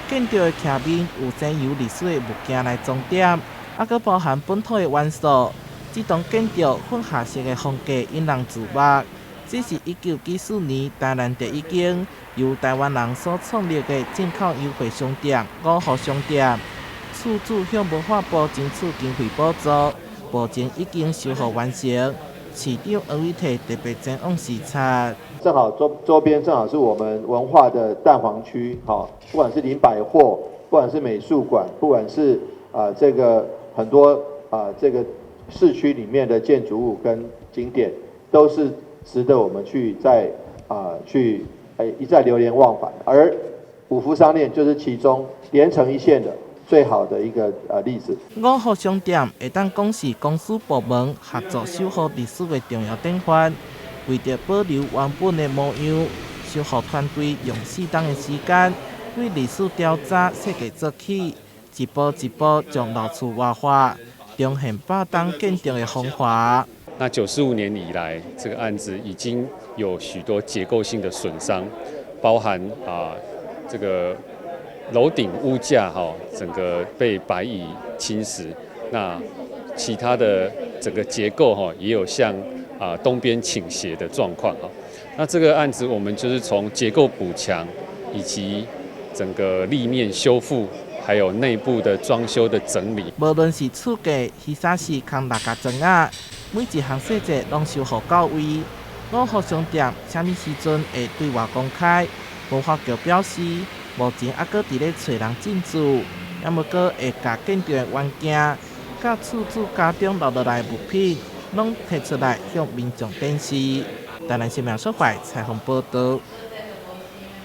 建筑的徛面有先由历史的物件来装点，阁包含本土的元素。这栋建筑混合式的风格引人注目。这是1994年台南第一间由台湾人所创立的进口优惠商店——五福商店。厝主向文化部争取经费补助，目前已经修复完成。市长黄伟綽特别前往视察。正好周边正好是我们文化的蛋黄区，好，不管是林百货，不管是美术馆，不管是这个很多这个市区里面的建筑物跟景点，都是值得我们去一再流连忘返。而五福商店就是其中连成一线的最好的一个例子。五福商店会当讲是公司部门合作修复历史的重要典范。为着保留原本的模样，修复团队用4天的时间，为历史调查设计做起，一步一步将老厝活化，重现8当建筑的风华。那95年以来，这个案子已经有许多结构性的损伤，包含这个楼顶屋架整个被白蚁侵蚀，那其他的整个结构也有向东边倾斜的状况那这个案子我们就是从结构补强，以及整个立面修复，还有内部的装修的整理。无论是厝架、雨伞式空6个砖仔，每一项细节拢修复到位。五福商店什么时阵会对外公开？文化局表示，目前阁伫咧找人进驻，也无阁会甲建筑的原件、甲厝主家中留落来的物品，拢摕出来向民众展示。台南新闻所在采访报道。